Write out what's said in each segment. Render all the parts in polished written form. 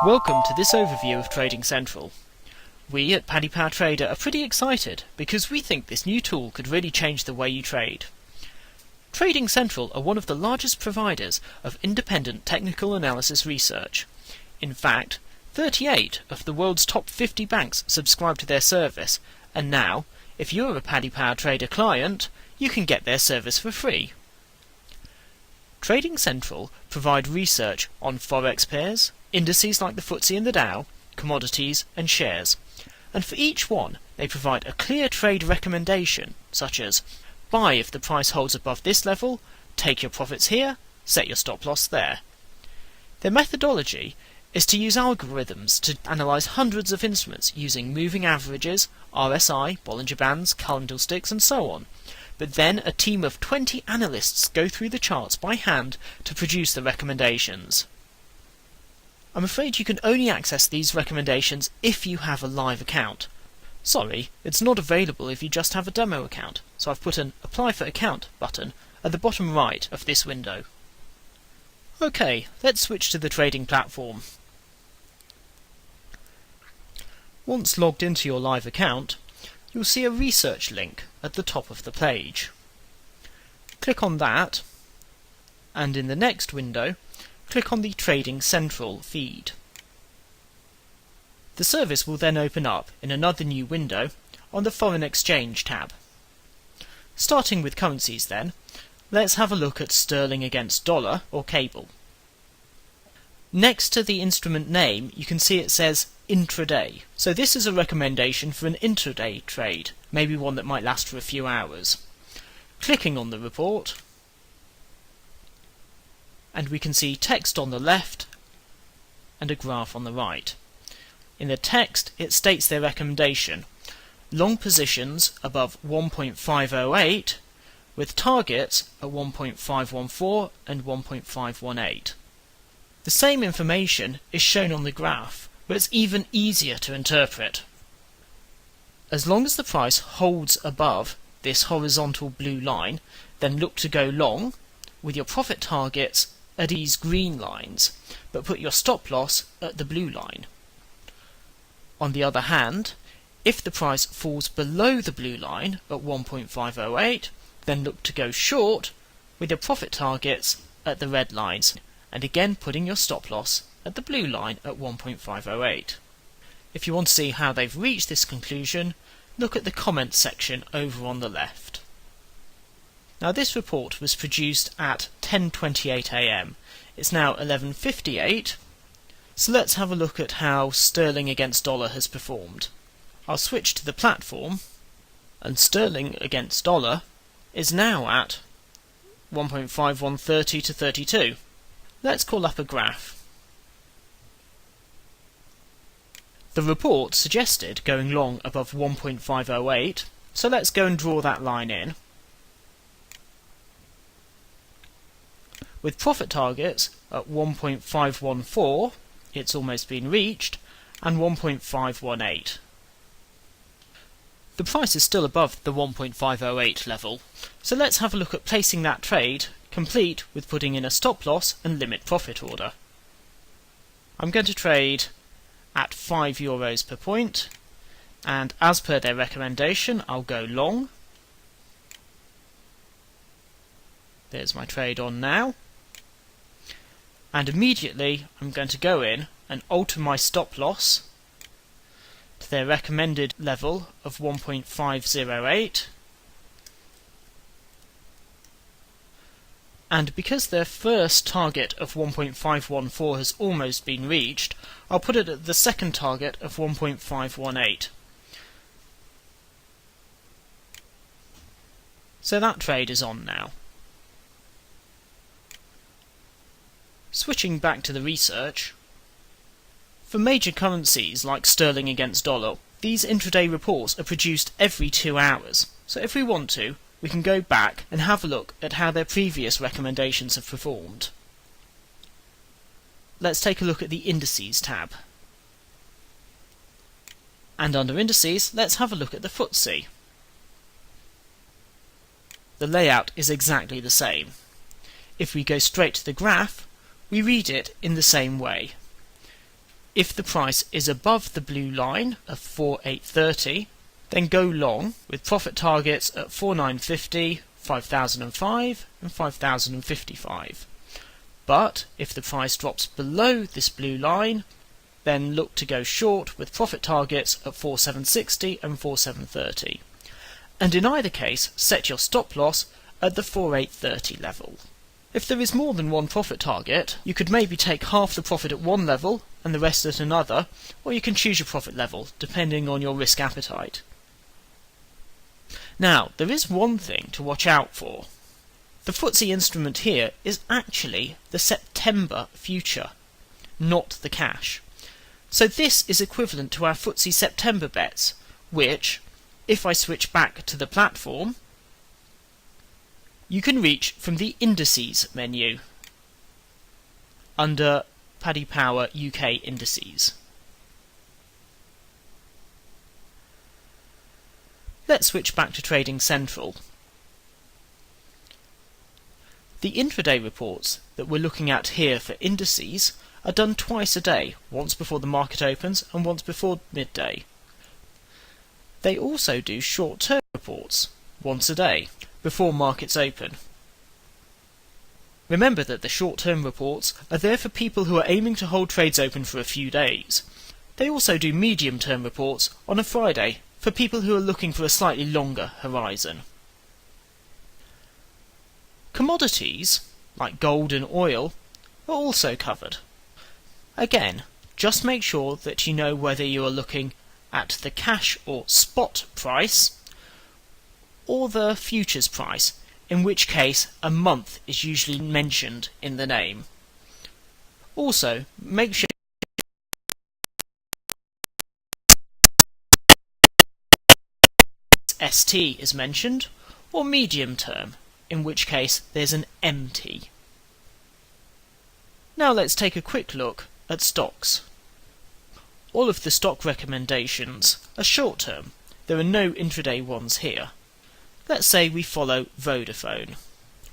Welcome to this overview of Trading Central. We at Paddy Power Trader are pretty excited because we think this new tool could really change the way you trade. Trading Central are one of the largest providers of independent technical analysis research. In fact, 38 of the world's top 50 banks subscribe to their service, and now, if you're a Paddy Power Trader client, you can get their service for free. Trading Central provide research on forex pairs, indices like the FTSE and the Dow, commodities and shares, and for each one they provide a clear trade recommendation such as buy if the price holds above this level, take your profits here, set your stop loss there. Their methodology is to use algorithms to analyse hundreds of instruments using moving averages, RSI, Bollinger Bands, candlesticks and so on. But then a team of 20 analysts go through the charts by hand to produce the recommendations. I'm afraid you can only access these recommendations if you have a live account. Sorry, it's not available if you just have a demo account, so I've put an Apply for Account button at the bottom right of this window. Okay, let's switch to the trading platform. Once logged into your live account, you'll see a research link at the top of the page. Click on that, and in the next window, click on the Trading Central feed. The service will then open up in another new window on the Foreign Exchange tab. Starting with currencies then, let's have a look at sterling against dollar or cable. Next to the instrument name you can see it says intraday, so this is a recommendation for an intraday trade, maybe one that might last for a few hours. Clicking on the report, and we can see text on the left and a graph on the right. In the text it states their recommendation: long positions above 1.508 with targets at 1.514 and 1.518. The same information is shown on the graph, but it's even easier to interpret. As long as the price holds above this horizontal blue line, then look to go long with your profit targets at these green lines, but put your stop loss at the blue line. On the other hand, if the price falls below the blue line at 1.508, then look to go short with your profit targets at the red lines, and again putting your stop loss at the blue line at 1.508. If you want to see how they've reached this conclusion, look at the comments section over on the left. Now this report was produced at 10:28 AM. It's now 11:58, so let's have a look at how sterling against dollar has performed. I'll switch to the platform, and sterling against dollar is now at 1.5130 to 32. Let's call up a graph. The report suggested going long above 1.508, so let's go and draw that line in. With profit targets at 1.514, it's almost been reached, and 1.518. The price is still above the 1.508 level, so let's have a look at placing that trade, complete with putting in a stop loss and limit profit order. I'm going to trade at €5 per point, and as per their recommendation I'll go long. There's my trade on now, and immediately I'm going to go in and alter my stop loss to their recommended level of 1.508, and because their first target of 1.514 has almost been reached, I'll put it at the second target of 1.518. So that trade is on now. Switching back to the research, for major currencies like sterling against dollar, these intraday reports are produced every 2 hours, so if we want to, we can go back and have a look at how their previous recommendations have performed. Let's take a look at the Indices tab. And under Indices, let's have a look at the FTSE. The layout is exactly the same. If we go straight to the graph, we read it in the same way. If the price is above the blue line of 4,830, then go long with profit targets at 4,950, 5,005 and 5,055. But if the price drops below this blue line, then look to go short with profit targets at 4,760 and 4,730. And in either case, set your stop loss at the 4,830 level. If there is more than one profit target, you could maybe take half the profit at one level and the rest at another, or you can choose your profit level depending on your risk appetite. Now, there is one thing to watch out for. The FTSE instrument here is actually the September future, not the cash. So this is equivalent to our FTSE September bets, which, if I switch back to the platform, you can reach from the Indices menu under Paddy Power UK Indices. Let's switch back to Trading Central. The intraday reports that we're looking at here for indices are done twice a day, once before the market opens and once before midday. They also do short-term reports, once a day, before markets open. Remember that the short-term reports are there for people who are aiming to hold trades open for a few days. They also do medium-term reports on a Friday for people who are looking for a slightly longer horizon. Commodities, like gold and oil, are also covered. Again, just make sure that you know whether you are looking at the cash or spot price or the futures price, in which case a month is usually mentioned in the name. Also, make sure ST is mentioned, or medium term, in which case there's an MT. Now let's take a quick look at stocks. All of the stock recommendations are short term. There are no intraday ones here. Let's say we follow Vodafone.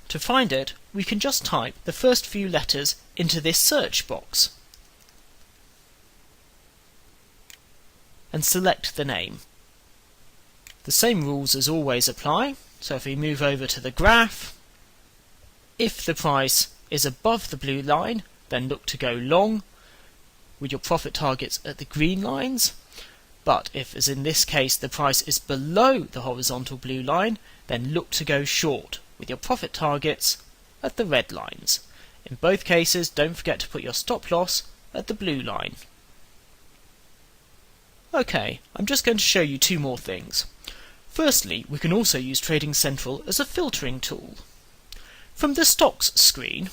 To find it, we can just type the first few letters into this search box and select the name. The same rules as always apply, so if we move over to the graph, if the price is above the blue line, then look to go long with your profit targets at the green lines. But if, as in this case, the price is below the horizontal blue line, then look to go short with your profit targets at the red lines. In both cases, don't forget to put your stop loss at the blue line. Okay, I'm just going to show you two more things. Firstly, we can also use Trading Central as a filtering tool. From the stocks screen,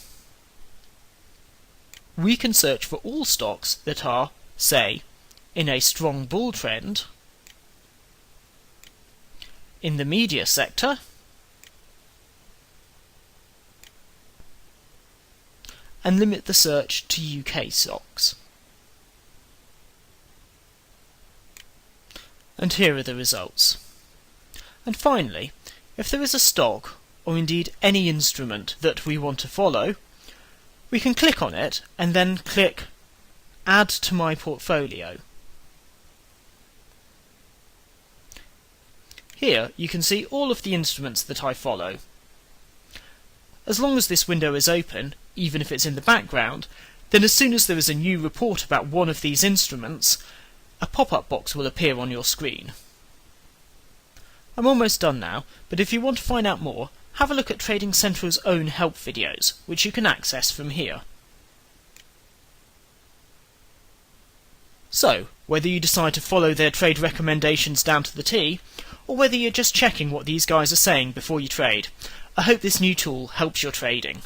we can search for all stocks that are, say, in a strong bull trend, in the media sector, and limit the search to UK stocks. And here are the results. And finally, if there is a stock, or indeed any instrument that we want to follow, we can click on it and then click Add to my portfolio. Here you can see all of the instruments that I follow. As long as this window is open, even if it's in the background, then as soon as there is a new report about one of these instruments, a pop-up box will appear on your screen. I'm almost done now, but if you want to find out more, have a look at Trading Central's own help videos, which you can access from here. So, whether you decide to follow their trade recommendations down to the T, or whether you're just checking what these guys are saying before you trade, I hope this new tool helps your trading.